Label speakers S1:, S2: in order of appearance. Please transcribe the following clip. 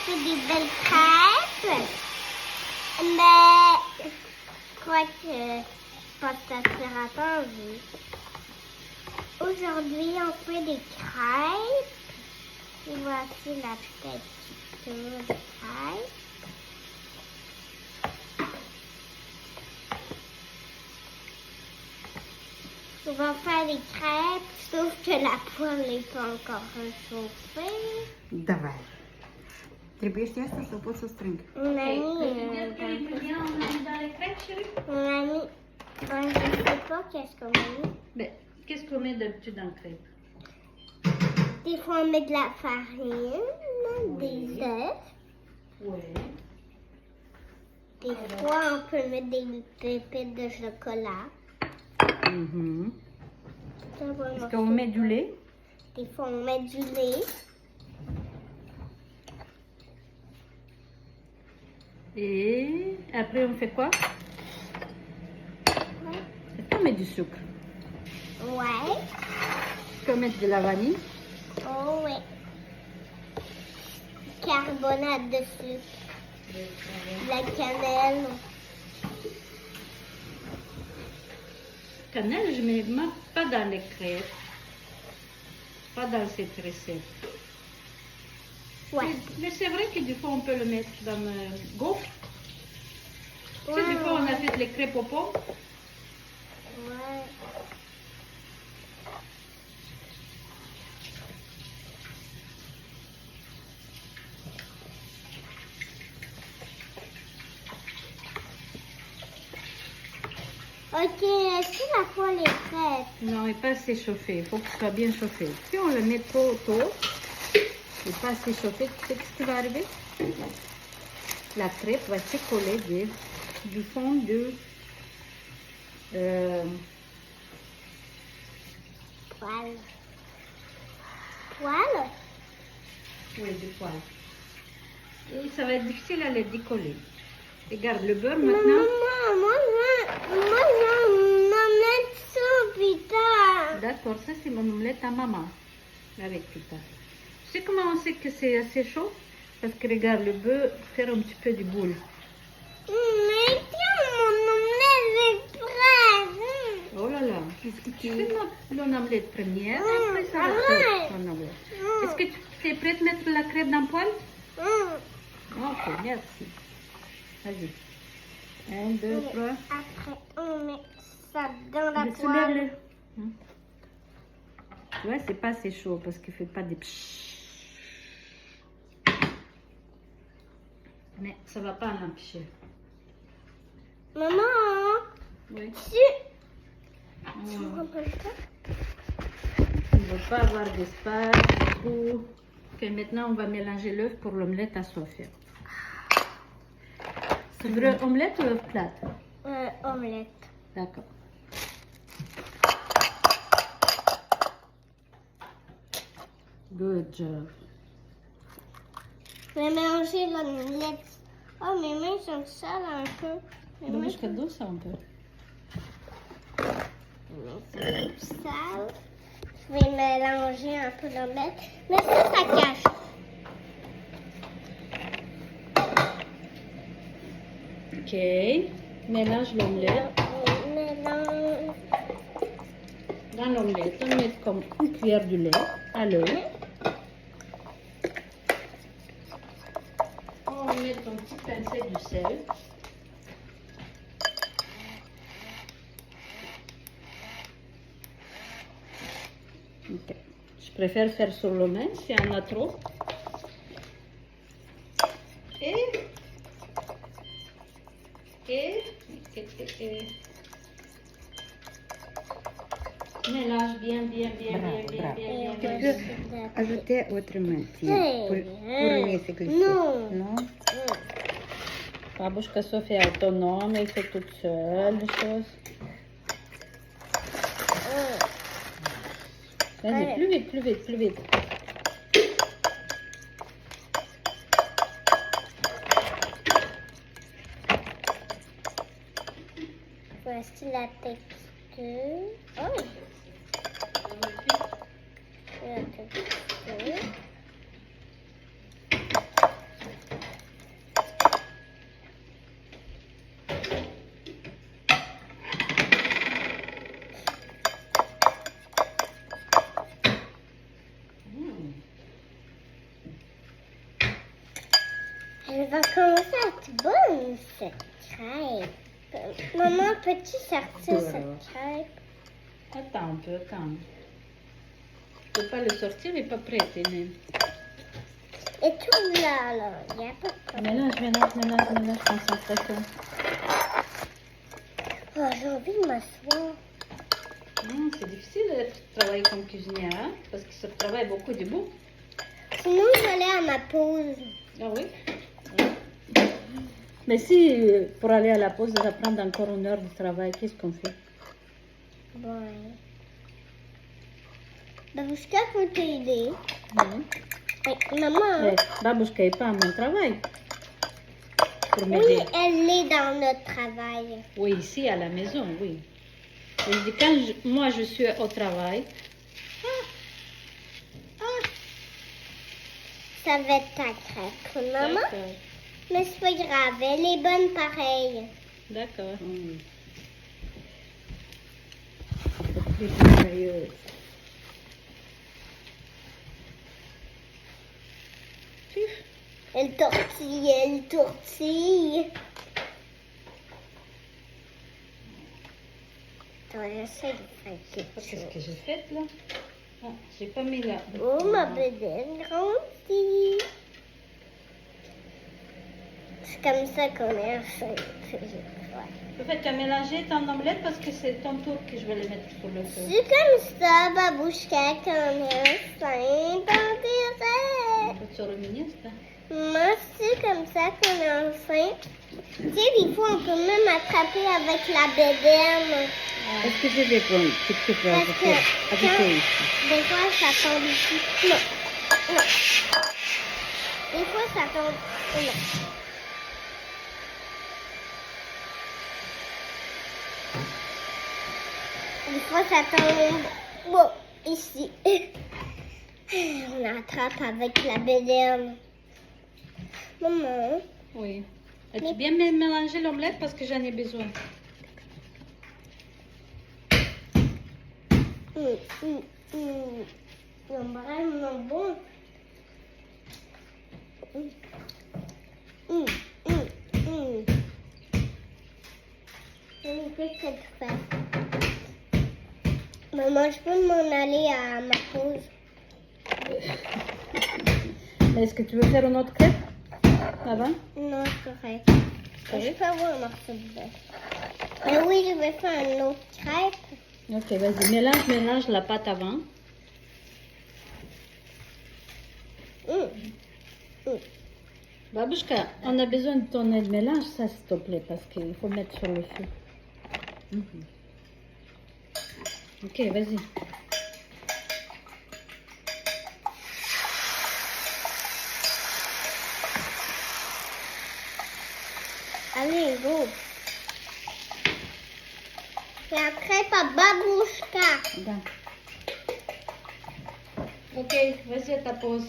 S1: fait des belles crêpes. Mais je crois que pas que ça sera attendu. Aujourd'hui, on fait des crêpes. Et voici la petite tour de crêpes. On va faire des crêpes, sauf que la poêle n'est pas encore réchauffée.
S2: Давай. Trebuie știi asta să pot să strâng.
S1: On a mis, je ne sais pas qu'est-ce qu'on a mis.
S3: Ben, qu'est-ce qu'on met d'habitude dans le crêpe?
S1: Des fois, on met de la farine, des œufs.
S3: Oui.
S1: Des fois, on peut mettre des pépites de chocolat.
S2: Mhm.
S3: Est-ce qu'on met du lait?
S1: Des fois, on met du lait.
S3: Et après, on fait quoi? Est-ce qu'on met du sucre?
S1: Ouais.
S3: Est-ce qu'on met de la vanille?
S1: Oh, ouais. Carbonate de sucre. De la cannelle.
S3: Cannelle, je ne mets pas dans les crêpes. Pas dans cette recette.
S1: Ouais.
S3: Mais c'est vrai que des fois, on peut le mettre dans le gaufre. Tu sais, des
S1: Ouais,
S3: fois, on a
S1: ouais.
S3: fait les crêpes aux pommes.
S1: Ouais. Ok, est-ce que la poêle est prête?
S3: Non, il n'est pas assez chauffé. Il faut que ce soit bien chauffé. Si on le met trop tôt, il n'est pas assez chauffé, tu sais ce qui va arriver? La crêpe va se coller du fond de...
S1: Poêle. Poêle?
S3: Oui, du poil. Et ça va être difficile à le décoller. Regarde, le beurre maintenant.
S1: Maman, moi, j'en omelette ça plus tard.
S3: D'accord, ça c'est mon omelette à maman. Avec tout ça. Tu sais comment on sait que c'est assez chaud? Parce que regarde, le beurre fait un petit peu de boule.
S1: Mais tiens, mon omelette est prête.
S3: Oh là là.
S2: Qu'est-ce que
S3: Tu
S2: tu
S3: fais mon omelette première, après ça va
S1: arrête.
S3: faire ton omelette. Est-ce que tu es prête à mettre la crêpe dans le poêle? Ok, merci. Vas-y. 1, 2, 3.
S1: Après, on met ça dans la
S3: Mais
S1: poêle.
S3: soulève-le. Tu vois, c'est pas assez chaud parce qu'il ne fait pas des pshhh. Mais ça va pas en empêcher.
S1: Maman,
S3: Oui.
S1: tu vois pas le temps?
S3: On ne va pas avoir d'espace. Ok, maintenant on va mélanger l'œuf pour l'omelette à Sophia. Tu veux omelette ou œuf plate?
S1: Omelette.
S3: D'accord. Good job.
S1: Je vais mélanger l'omelette. Oh, mes mains sont sales un peu. Mes mains
S3: Babушка, douce un peu.
S1: sont sales. Je vais mélanger un peu l'omelette. Mais ça cache.
S3: Ok. Mélange l'omelette.
S1: Mélange.
S3: Dans l'omelette, on met comme une cuillère de lait à l'œuf. On va mettre un petit pincée de sel. Ok. Je préfère faire sur le main s'il y en a trop. Et mélange bien.
S2: Bravo.
S3: bien.
S2: Tu peux ajouter autrement, tiens,
S1: Hey,
S2: pour mieux se glisser.
S1: non.
S2: Non?
S3: Babushka Sophia est autonome, elle fait toute seule les choses. Vas-y,
S1: Allez.
S3: plus vite.
S1: Voici la texture. Oh! La texture. Elle va commencer à être bonne, cette crêpe. Maman, peux-tu sortir cette crêpe?
S3: Attends un peu, attends. Je peux pas le sortir, il n'est pas prêt, Néné.
S1: Et tout là, il n'y a pas de problème.
S3: Mélange, concentration.
S1: Oh, j'ai envie de m'asseoir.
S3: C'est difficile de travailler comme cuisinière, hein? Parce que ça travaille beaucoup debout.
S1: Sinon, je vais aller à ma pause.
S3: Ah oui? Mais si pour aller à la pause, ça va prendre encore 1 heure de travail, qu'est-ce qu'on fait?
S1: Ouais. Babushka peut t'aider. Maman.
S3: Babushka n'est pas à mon travail. Pour
S1: Oui,
S3: m'aider.
S1: elle est dans notre travail.
S3: Oui, ici à la maison, oui. Je dis, quand moi je suis au travail,
S1: Ça va être ta crêpe, maman.
S3: d'accord,
S1: Mais c'est pas grave, elle est bonne pareil.
S3: d'accord. C'est plus sérieux.
S1: Elle tortille, elle tortille. Attends, j'essaie de faire quelque
S3: Qu'est-ce
S1: chose.
S3: que j'ai fait là? Ah, j'ai pas mis là.
S1: Oh, ma bedaine grandit. C'est comme ça qu'on est enceinte, je crois.
S3: En fait, tu as mélangé ton omelette parce que c'est ton tour que je vais le mettre sur le feu.
S1: C'est comme ça, Babouchka, qu'on est enceinte, on dirait.
S3: Peux-tu revenir, ça?
S1: Moi, c'est comme ça qu'on est enceinte. Tu sais, des fois, on peut même attraper avec la bédaine.
S3: Est-ce que je vais prendre ce que tu peux
S1: Parce que
S3: ajouter ici?
S1: des fois, ça tombe ici. Non, non. Des fois, ça tombe. Non. Des fois, ça tombe. Bon, ici. On attrape avec la bédaine. Maman.
S3: Oui. As-tu bien mélangé l'omelette parce que j'en ai besoin?
S1: C'est vraiment bon. Qu'est-ce que tu fais? Maman, je peux m'en aller à ma pause.
S3: Est-ce que tu veux faire une autre crêpe avant?
S1: Non, c'est correct.
S3: Correct?
S1: Je peux avoir un morceau de bœuf. Mais oui, je vais faire une autre crêpe.
S3: Ok, vas-y, mélange la pâte avant. Babouchka, on a besoin de ton aide. Mélange ça, s'il te plaît, parce qu'il faut mettre sur le feu. Ok, vas-y.
S1: Allez, go. La crêpe à Babouchka.
S3: Ok, vas-y à ta pause.